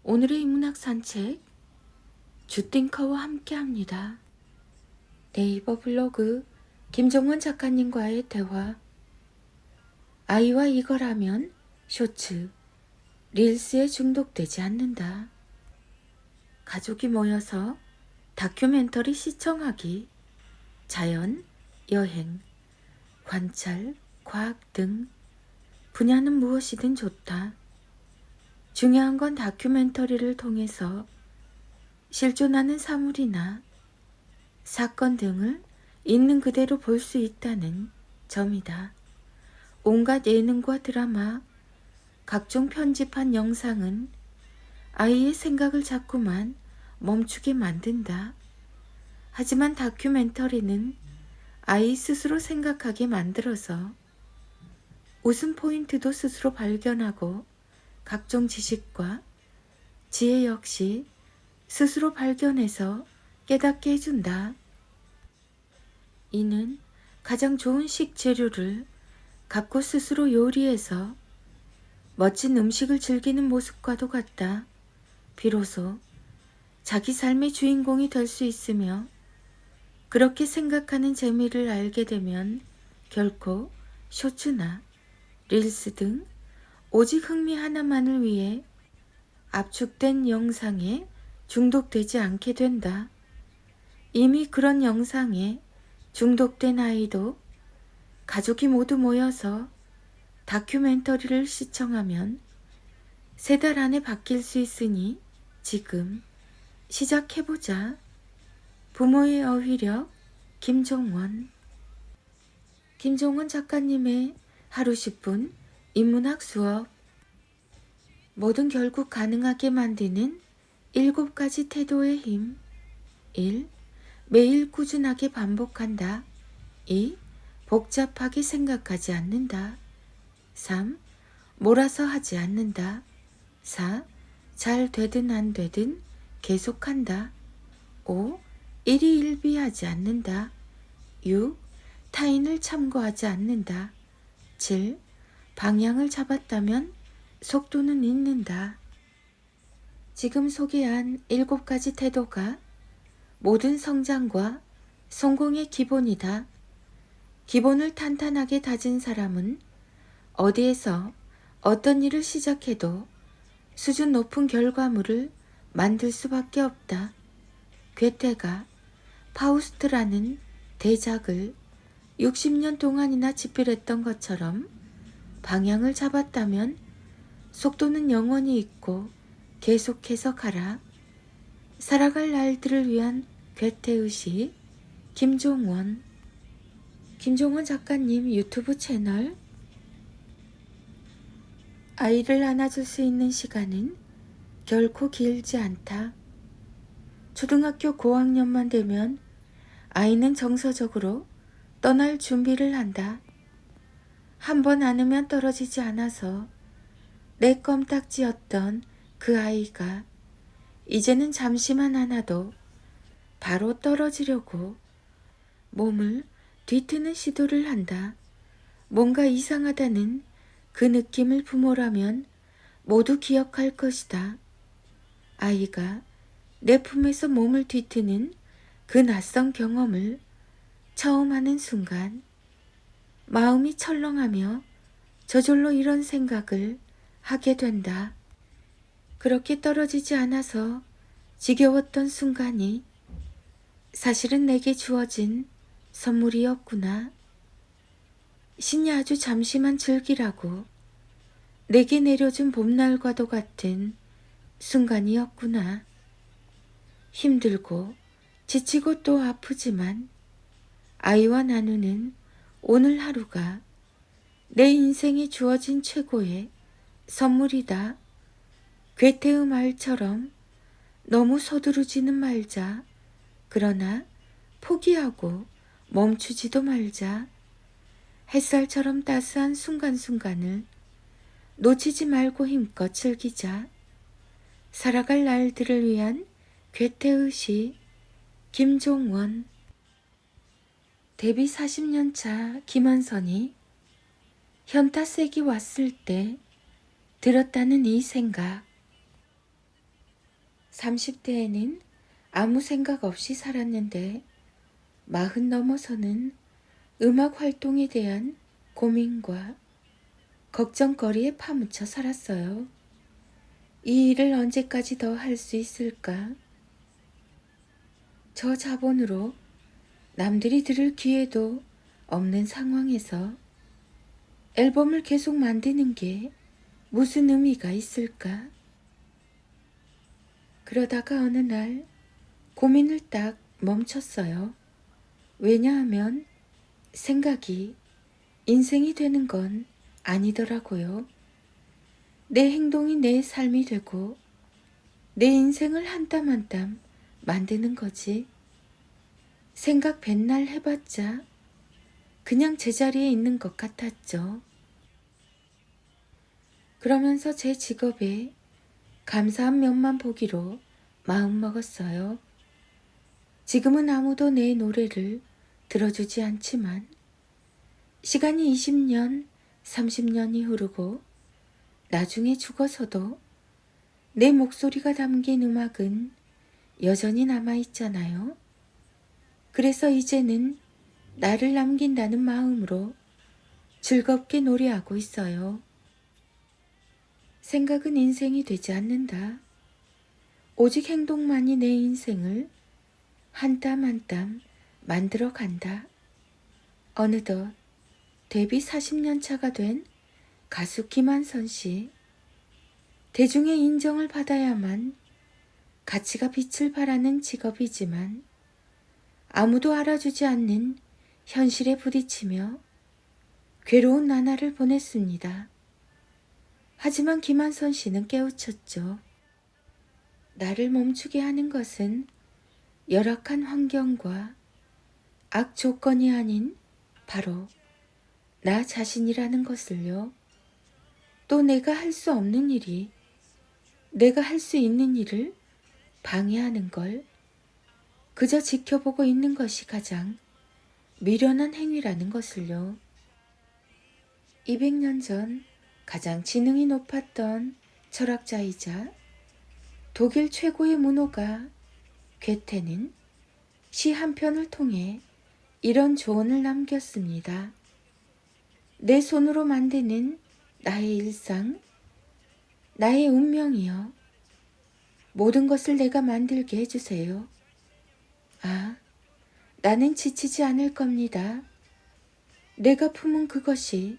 오늘의 인문학 산책 주띵커와 함께합니다. 네이버 블로그 김종원 작가님과의 대화. 아이와 이걸 하면 쇼츠, 릴스에 중독되지 않는다. 가족이 모여서 다큐멘터리 시청하기, 자연, 여행, 관찰, 과학 등 분야는 무엇이든 좋다. 중요한 건 다큐멘터리를 통해서 실존하는 사물이나 사건 등을 있는 그대로 볼 수 있다는 점이다. 온갖 예능과 드라마, 각종 편집한 영상은 아이의 생각을 자꾸만 멈추게 만든다. 하지만 다큐멘터리는 아이 스스로 생각하게 만들어서 웃음 포인트도 스스로 발견하고 각종 지식과 지혜 역시 스스로 발견해서 깨닫게 해준다. 이는 가장 좋은 식재료를 갖고 스스로 요리해서 멋진 음식을 즐기는 모습과도 같다. 비로소 자기 삶의 주인공이 될 수 있으며 그렇게 생각하는 재미를 알게 되면 결코 쇼츠나 릴스 등 오직 흥미 하나만을 위해 압축된 영상에 중독되지 않게 된다. 이미 그런 영상에 중독된 아이도 가족이 모두 모여서 다큐멘터리를 시청하면 3달 안에 바뀔 수 있으니 지금 시작해보자. 부모의 어휘력 김종원. 김종원 작가님의 하루 10분 인문학 수업. 뭐든 결국 가능하게 만드는 7가지 태도의 힘. 1. 매일 꾸준하게 반복한다. 2. 복잡하게 생각하지 않는다. 3. 몰아서 하지 않는다. 4. 잘 되든 안 되든 계속한다. 5. 일희일비하지 않는다. 6. 타인을 참고하지 않는다. 7. 방향을 잡았다면 속도는 있는다. 지금 소개한 7가지 태도가 모든 성장과 성공의 기본이다. 기본을 탄탄하게 다진 사람은 어디에서 어떤 일을 시작해도 수준 높은 결과물을 만들 수밖에 없다. 괴테가 파우스트라는 대작을 60년 동안이나 집필했던 것처럼 방향을 잡았다면 속도는 영원히 있고 계속해서 가라. 살아갈 날들을 위한 괴테의 시. 김종원. 김종원 작가님 유튜브 채널. 아이를 안아줄 수 있는 시간은 결코 길지 않다. 초등학교 고학년만 되면 아이는 정서적으로 떠날 준비를 한다. 한 번 안으면 떨어지지 않아서 내 껌딱지였던 그 아이가 이제는 잠시만 안아도 바로 떨어지려고 몸을 뒤트는 시도를 한다. 뭔가 이상하다는 그 느낌을 부모라면 모두 기억할 것이다. 아이가 내 품에서 몸을 뒤트는 그 낯선 경험을 처음 하는 순간 마음이 철렁하며 저절로 이런 생각을 하게 된다. 그렇게 떨어지지 않아서 지겨웠던 순간이 사실은 내게 주어진 선물이었구나. 신이 아주 잠시만 즐기라고 내게 내려준 봄날과도 같은 순간이었구나. 힘들고 지치고 또 아프지만 아이와 나누는 오늘 하루가 내 인생에 주어진 최고의 선물이다. 괴테의 말처럼 너무 서두르지는 말자. 그러나 포기하고 멈추지도 말자. 햇살처럼 따스한 순간순간을 놓치지 말고 힘껏 즐기자. 살아갈 날들을 위한 괴테의 시. 김종원. 데뷔 40년 차 김한선이 현타색이 왔을 때 들었다는 이 생각. 30대에는 아무 생각 없이 살았는데 40 넘어서는 음악 활동에 대한 고민과 걱정거리에 파묻혀 살았어요. 이 일을 언제까지 더 할 수 있을까? 저 자본으로 남들이 들을 기회도 없는 상황에서 앨범을 계속 만드는 게 무슨 의미가 있을까? 그러다가 어느 날 고민을 딱 멈췄어요. 왜냐하면 생각이 인생이 되는 건 아니더라고요. 내 행동이 내 삶이 되고 내 인생을 한 땀 한 땀 만드는 거지. 생각 백날 해봤자 그냥 제자리에 있는 것 같았죠. 그러면서 제 직업에 감사한 면만 보기로 마음먹었어요. 지금은 아무도 내 노래를 들어주지 않지만 시간이 20년, 30년이 흐르고 나중에 죽어서도 내 목소리가 담긴 음악은 여전히 남아있잖아요. 그래서 이제는 나를 남긴다는 마음으로 즐겁게 노래하고 있어요. 생각은 인생이 되지 않는다. 오직 행동만이 내 인생을 한 땀 한 땀 만들어 간다. 어느덧 데뷔 40년 차가 된 가수 김한선 씨. 대중의 인정을 받아야만 가치가 빛을 발하는 직업이지만 아무도 알아주지 않는 현실에 부딪히며 괴로운 나날을 보냈습니다. 하지만 김한선 씨는 깨우쳤죠. 나를 멈추게 하는 것은 열악한 환경과 악 조건이 아닌 바로 나 자신이라는 것을요. 또 내가 할 수 없는 일이 내가 할 수 있는 일을 방해하는 걸 그저 지켜보고 있는 것이 가장 미련한 행위라는 것을요. 200년 전 가장 지능이 높았던 철학자이자 독일 최고의 문호가 괴테는 시 한 편을 통해 이런 조언을 남겼습니다. 내 손으로 만드는 나의 일상, 나의 운명이여. 모든 것을 내가 만들게 해주세요. 아, 나는 지치지 않을 겁니다. 내가 품은 그것이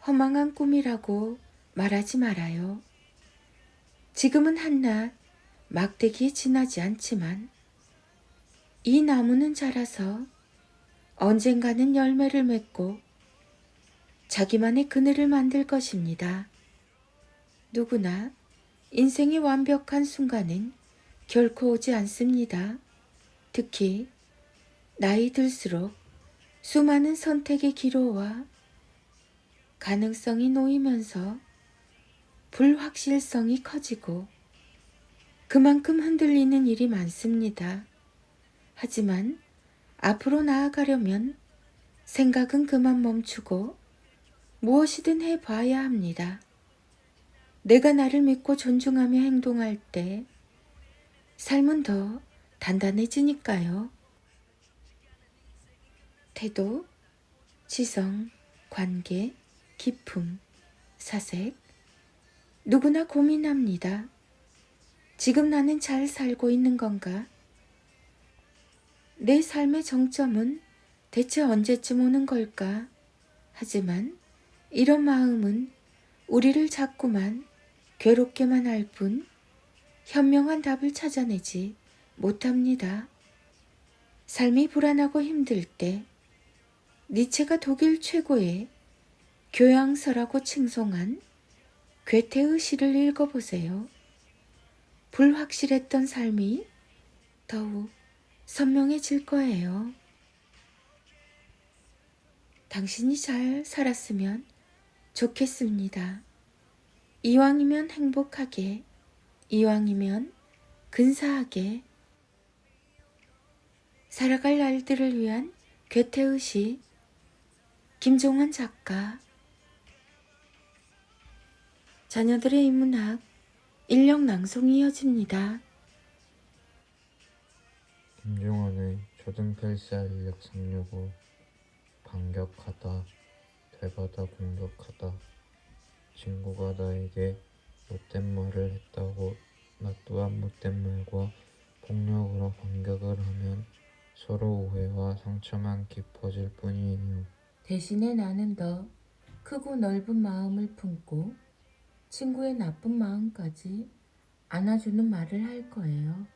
허망한 꿈이라고 말하지 말아요. 지금은 한낱 막대기에 지나지 않지만 이 나무는 자라서 언젠가는 열매를 맺고 자기만의 그늘을 만들 것입니다. 누구나 인생의 완벽한 순간은 결코 오지 않습니다. 특히 나이 들수록 수많은 선택의 기로와 가능성이 놓이면서 불확실성이 커지고 그만큼 흔들리는 일이 많습니다. 하지만 앞으로 나아가려면 생각은 그만 멈추고 무엇이든 해봐야 합니다. 내가 나를 믿고 존중하며 행동할 때 삶은 더 단단해지니까요. 태도, 지성, 관계, 기품, 사색, 누구나 고민합니다. 지금 나는 잘 살고 있는 건가? 내 삶의 정점은 대체 언제쯤 오는 걸까? 하지만 이런 마음은 우리를 자꾸만 괴롭게만 할 뿐 현명한 답을 찾아내지 못합니다. 삶이 불안하고 힘들 때 니체가 독일 최고의 교양서라고 칭송한 괴테의 시를 읽어보세요. 불확실했던 삶이 더욱 선명해질 거예요. 당신이 잘 살았으면 좋겠습니다. 이왕이면 행복하게, 이왕이면 근사하게 살아갈 날들을 위한 괴테의 시, 김종환 작가. 자녀들의 인문학 인력 낭송이 이어집니다. 김종환의 초등필사 인력 365 반격하다, 되받아 공격하다. 친구가 나에게 못된 말을 했다고 나 또한 못된 말과 폭력으로 반격을 하면 서로 오해와 상처만 깊어질 뿐이에요. 대신에 나는 더 크고 넓은 마음을 품고 친구의 나쁜 마음까지 안아주는 말을 할 거예요.